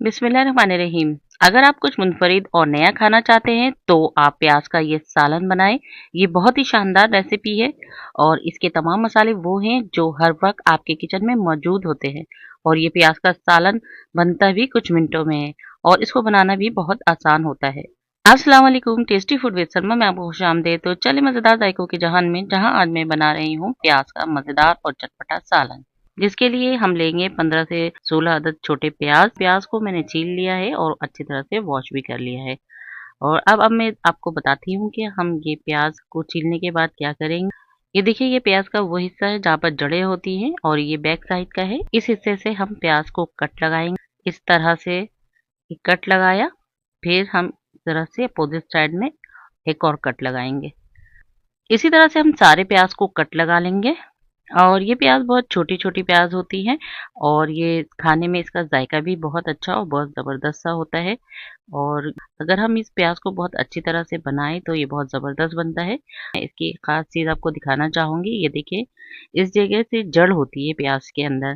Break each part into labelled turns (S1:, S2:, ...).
S1: बिस्मिल्लाहिर्रहमानिर्रहीम। अगर आप कुछ मुनफरिद और नया खाना चाहते हैं तो आप प्याज का ये सालन बनाएं। ये बहुत ही शानदार रेसिपी है और इसके तमाम मसाले वो हैं जो हर वक्त आपके किचन में मौजूद होते हैं। और ये प्याज का सालन बनता भी कुछ मिनटों में है और इसको बनाना भी बहुत आसान होता है। अस्सलाम वालेकुम, टेस्टी फूड विद सलमा में आपको खुशामदीद। तो चले मज़ेदार जायकों के जहान में, जहां आज मैं बना रही हूँ प्याज का मज़ेदार और चटपटा सालन। जिसके लिए हम लेंगे 15 से 16 अदद छोटे प्याज। प्याज को मैंने छील लिया है और अच्छी तरह से वॉश भी कर लिया है। और अब मैं आपको बताती हूँ कि हम ये प्याज को छीलने के बाद क्या करेंगे। ये देखिए, ये प्याज का वो हिस्सा है जहाँ पर जड़ें होती हैं और ये बैक साइड का है। इस हिस्से से हम प्याज को कट लगाएंगे। इस तरह से एक कट लगाया, फिर हम इस तरह से अपोजिट साइड में एक और कट लगाएंगे। इसी तरह से हम सारे प्याज को कट लगा लेंगे। और ये प्याज बहुत छोटी-छोटी प्याज होती हैं और ये खाने में इसका जायका भी बहुत अच्छा और बहुत ज़बरदस्त सा होता है। और अगर हम इस प्याज को बहुत अच्छी तरह से बनाएँ तो ये बहुत ज़बरदस्त बनता है। मैं इसकी एक ख़ास चीज़ आपको दिखाना चाहूँगी। ये देखिए, इस जगह से जड़ होती है प्याज के अंदर,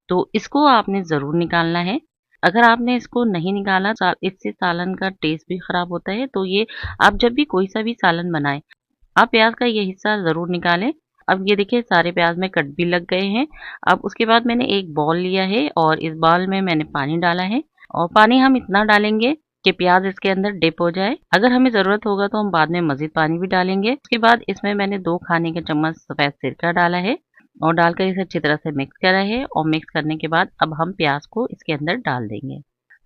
S1: तो इसको आपने ज़रूर निकालना है। अगर आपने इसको नहीं निकाला इससे सालन का टेस्ट भी ख़राब होता है। तो ये आप जब भी कोई सा भी सालन बनाएँ, आप प्याज का ये हिस्सा ज़रूर निकालें। अब ये देखिए, सारे प्याज में कट भी लग गए हैं। अब उसके बाद मैंने एक बाउल लिया है और इस बाउल में मैंने पानी डाला है और पानी हम इतना डालेंगे कि प्याज इसके अंदर डिप हो जाए। अगर हमें ज़रूरत होगा तो हम बाद में मज़ीद पानी भी डालेंगे। उसके बाद इसमें मैंने 2 खाने के चम्मच सफ़ेद सिरका डाला है और डालकर इसे अच्छी तरह से मिक्स करा है। और मिक्स करने के बाद अब हम प्याज को इसके अंदर डाल देंगे।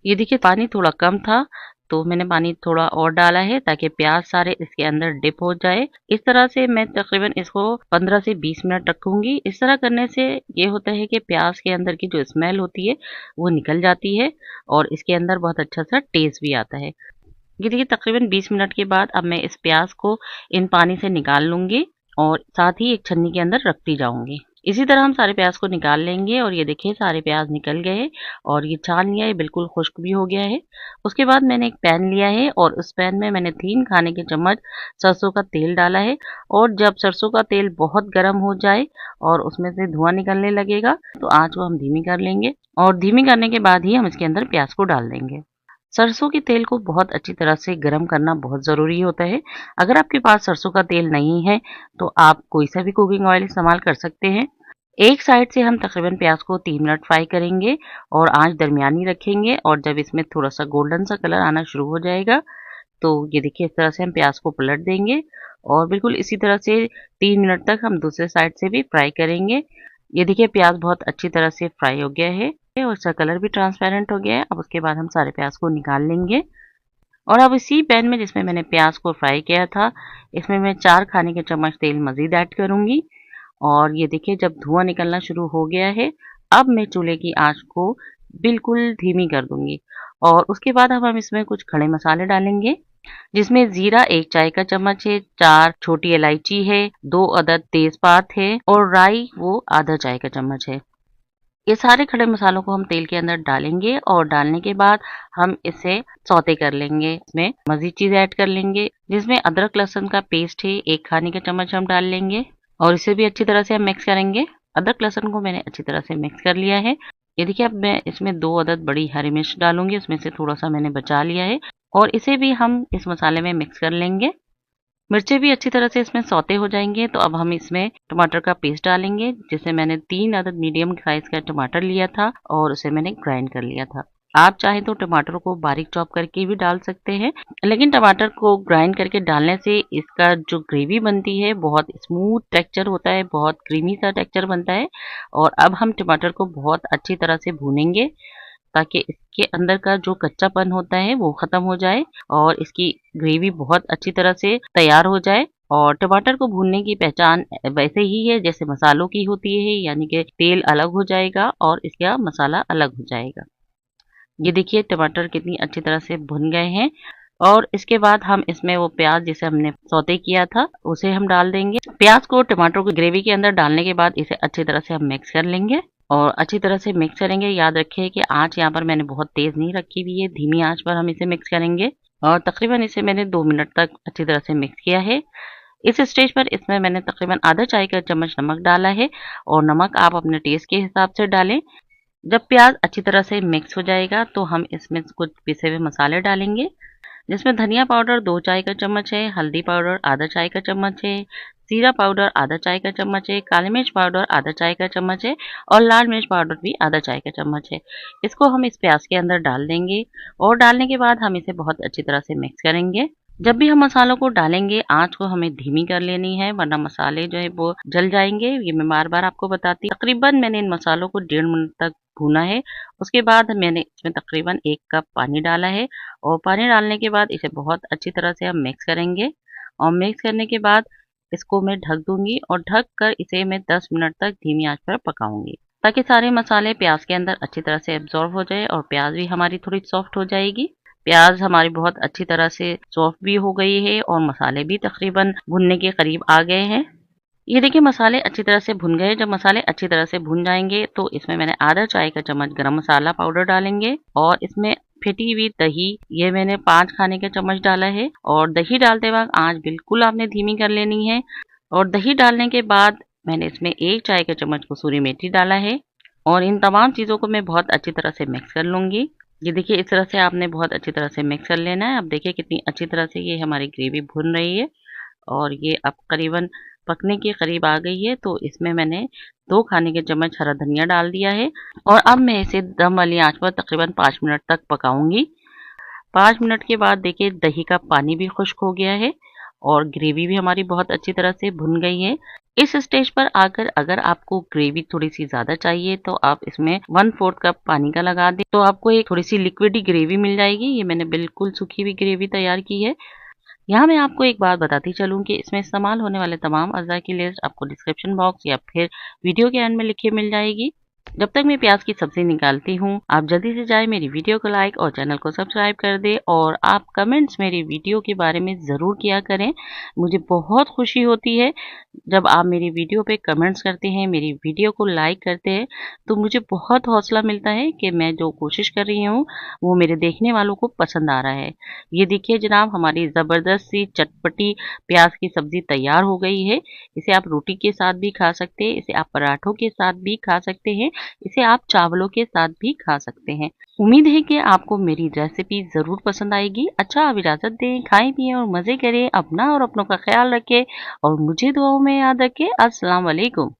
S1: ये देखिए, पानी थोड़ा कम था तो मैंने पानी थोड़ा और डाला है ताकि प्याज सारे इसके अंदर डिप हो जाए। इस तरह से मैं तकरीबन इसको 15 से 20 मिनट रखूंगी। इस तरह करने से ये होता है कि प्याज के अंदर की जो स्मेल होती है वो निकल जाती है और इसके अंदर बहुत अच्छा सा टेस्ट भी आता है। ये देखिए, तकरीबन 20 मिनट के बाद अब मैं इस प्याज को इन पानी से निकाल लूंगी और साथ ही एक छन्नी के अंदर रखती जाऊंगी। इसी तरह हम सारे प्याज को निकाल लेंगे और ये देखिए, सारे प्याज निकल गए हैं और ये छान लिया है, बिल्कुल खुश्क भी हो गया है। उसके बाद मैंने एक पैन लिया है और उस पैन में मैंने 3 खाने के चम्मच सरसों का तेल डाला है। और जब सरसों का तेल बहुत गर्म हो जाए और उसमें से धुआं निकलने लगेगा तो आंच को हम धीमी कर लेंगे और धीमी करने के बाद ही हम इसके अंदर प्याज को डाल देंगे। सरसों के तेल को बहुत अच्छी तरह से गरम करना बहुत ज़रूरी होता है। अगर आपके पास सरसों का तेल नहीं है तो आप कोई सा भी कुकिंग ऑयल इस्तेमाल कर सकते हैं। एक साइड से हम तकरीबन प्याज को 3 मिनट फ्राई करेंगे और आंच दरमियानी रखेंगे। और जब इसमें थोड़ा सा गोल्डन सा कलर आना शुरू हो जाएगा तो ये देखिए, इस तरह से हम प्याज को पलट देंगे और बिल्कुल इसी तरह से 3 मिनट तक हम दूसरे साइड से भी फ्राई करेंगे। ये देखिए, प्याज बहुत अच्छी तरह से फ्राई हो गया है और इसका कलर भी ट्रांसपेरेंट हो गया है। अब उसके बाद हम सारे प्याज को निकाल लेंगे और अब इसी पैन में जिसमें मैंने प्याज को फ्राई किया था, इसमें मैं 4 खाने के चम्मच तेल मज़ीद ऐड करूँगी। और ये देखिए, जब धुआं निकलना शुरू हो गया है, अब मैं चूल्हे की आँच को बिल्कुल धीमी कर दूँगी। और उसके बाद अब हम इसमें कुछ खड़े मसाले डालेंगे, जिसमें ज़ीरा 1 चाय का चम्मच है, 4 छोटी इलायची है, 2 अदद तेज़पात है और राई वो आधा चाय का चम्मच है। ये सारे खड़े मसालों को हम तेल के अंदर डालेंगे और डालने के बाद हम इसे सौते कर लेंगे। इसमें मज़ीद चीज़ ऐड कर लेंगे, जिसमें अदरक लहसुन का पेस्ट है 1 खाने का चम्मच हम डाल लेंगे और इसे भी अच्छी तरह से हम मिक्स करेंगे। अदरक लहसुन को मैंने अच्छी तरह से मिक्स कर लिया है। ये देखिए, अब मैं इसमें 2 अदद बड़ी हरी मिर्च डालूंगी, उसमें से थोड़ा-सा मैंने बचा लिया है और इसे भी हम इस मसाले में मिक्स कर लेंगे। मिर्चें भी अच्छी तरह से इसमें सौते हो जाएँगे तो अब हम इसमें टमाटर का पेस्ट डालेंगे, जिसे मैंने 3 अदद मीडियम साइज़ का टमाटर लिया था और उसे मैंने ग्राइंड कर लिया था। आप चाहें तो टमाटर को बारीक चॉप करके भी डाल सकते हैं, लेकिन टमाटर को ग्राइंड करके डालने से इसका जो ग्रेवी बनती है बहुत स्मूथ टेक्सचर होता है, बहुत क्रीमी सा टेक्सचर बनता है। और अब हम टमाटर को बहुत अच्छी तरह से भूनेंगे ताकि इसके अंदर का जो कच्चापन होता है वो खत्म हो जाए और इसकी ग्रेवी बहुत अच्छी तरह से तैयार हो जाए। और टमाटर को भूनने की पहचान वैसे ही है जैसे मसालों की होती है, यानी कि तेल अलग हो जाएगा और इसका मसाला अलग हो जाएगा। ये देखिए, टमाटर कितनी अच्छी तरह से भुन गए हैं। और इसके बाद हम इसमें वो प्याज जिसे हमने सौते किया था उसे हम डाल देंगे। प्याज को टमाटर को ग्रेवी के अंदर डालने के बाद इसे अच्छी तरह से हम मिक्स कर लेंगे और अच्छी तरह से मिक्स करेंगे। याद रखिए कि आंच यहाँ पर मैंने बहुत तेज नहीं रखी हुई है, धीमी आंच पर हम इसे मिक्स करेंगे। और तकरीबन इसे मैंने 2 मिनट तक अच्छी तरह से मिक्स किया है। इस स्टेज पर इसमें मैंने तकरीबन आधा चाय का चम्मच नमक डाला है और नमक आप अपने टेस्ट के हिसाब से डालें। जब प्याज अच्छी तरह से मिक्स हो जाएगा तो हम इसमें कुछ पिसे हुए मसाले डालेंगे, जिसमें धनिया पाउडर 2 चाय का चम्मच है, हल्दी पाउडर आधा चाय का चम्मच है, जीरा पाउडर आधा चाय का चम्मच है, काली मिर्च पाउडर आधा चाय का चम्मच है और लाल मिर्च पाउडर भी आधा चाय का चम्मच है। इसको हम इस प्याज के अंदर डाल देंगे और डालने के बाद हम इसे बहुत अच्छी तरह से मिक्स करेंगे। जब भी हम मसालों को डालेंगे आँच को हमें धीमी कर लेनी है, वरना मसाले जो है वो जल जाएँगे। ये मैं बार-बार आपको बताती हूँ। तकरीबन मैंने इन मसालों को 1.5 मिनट तक भूना है। उसके बाद मैंने इसमें तकरीबन 1 कप पानी डाला है और पानी डालने के बाद इसे बहुत अच्छी तरह से हम मिक्स करेंगे और मिक्स करने के बाद इसको मैं ढक दूँगी और ढक कर इसे मैं 10 मिनट तक धीमी आँच पर पकाऊँगी, ताकि सारे मसाले प्याज़ के अंदर अच्छी तरह से एब्ज़ॉर्ब हो जाए और प्याज़ भी हमारी थोड़ी सॉफ्ट हो जाएगी। प्याज हमारी बहुत अच्छी तरह से सॉफ्ट भी हो गई है और मसाले भी तकरीबन भुनने के करीब आ गए हैं। ये देखिए मसाले अच्छी तरह से भुन गए। जब मसाले अच्छी तरह से भुन जाएंगे तो इसमें मैंने आधा चाय का चम्मच गरम मसाला पाउडर डालेंगे और इसमें फेटी हुई दही, ये मैंने 5 खाने का चम्मच डाला है और दही डालते वक्त आंच बिल्कुल आपने धीमी कर लेनी है। और दही डालने के बाद मैंने इसमें 1 चाय का चम्मच कसूरी मेथी डाला है और इन तमाम चीज़ों को मैं बहुत अच्छी तरह से मिक्स कर लूँगी। ये देखिए इस तरह से आपने बहुत अच्छी तरह से मिक्स कर लेना है। अब देखिए कितनी अच्छी तरह से ये हमारी ग्रेवी भुन रही है और ये अब करीबन पकने के करीब आ गई है। तो इसमें मैंने 2 खाने के चम्मच हरा धनिया डाल दिया है और अब मैं इसे दम वाली आंच पर तकरीबन 5 मिनट तक पकाऊंगी। 5 मिनट के बाद देखिए दही का पानी भी खुश्क हो गया है और ग्रेवी भी हमारी बहुत अच्छी तरह से भुन गई है। इस स्टेज पर आकर अगर आपको ग्रेवी थोड़ी-सी ज़्यादा चाहिए तो आप इसमें 1/4 कप पानी का लगा दें, तो आपको एक थोड़ी-सी लिक्विडी ग्रेवी मिल जाएगी। ये मैंने बिल्कुल सूखी हुई ग्रेवी तैयार की है। यहाँ मैं आपको एक बात बताती चलूँ कि इसमें इस्तेमाल होने वाले तमाम अज़ा की लिस्ट आपको डिस्क्रिप्शन बॉक्स या फिर वीडियो के एंड में लिखी मिल जाएगी। जब तक मैं प्याज की सब्जी निकालती हूँ, आप जल्दी से जाए मेरी वीडियो को लाइक और चैनल को सब्सक्राइब कर दे और आप कमेंट्स मेरी वीडियो के बारे में ज़रूर किया करें। मुझे बहुत खुशी होती है जब आप मेरी वीडियो पे कमेंट्स करते हैं, मेरी वीडियो को लाइक करते हैं, तो मुझे बहुत हौसला मिलता है कि मैं जो कोशिश कर रही हूँ, वो मेरे देखने वालों को पसंद आ रहा है। ये देखिए जनाब हमारी ज़बरदस्त सी चटपटी प्याज की सब्ज़ी तैयार हो गई है। इसे आप रोटी के साथ भी खा सकते हैं, इसे आप पराठों के साथ भी खा सकते हैं, इसे आप चावलों के साथ भी खा सकते हैं। उम्मीद है कि आपको मेरी रेसिपी ज़रूर पसंद आएगी। अच्छा अब इजाज़त दें, खाएँ पिएँ और मज़े करें, अपना और अपनों का ख्याल रखें और मुझे दुआओं में याद रखें। अस्सलाम वालेकुम।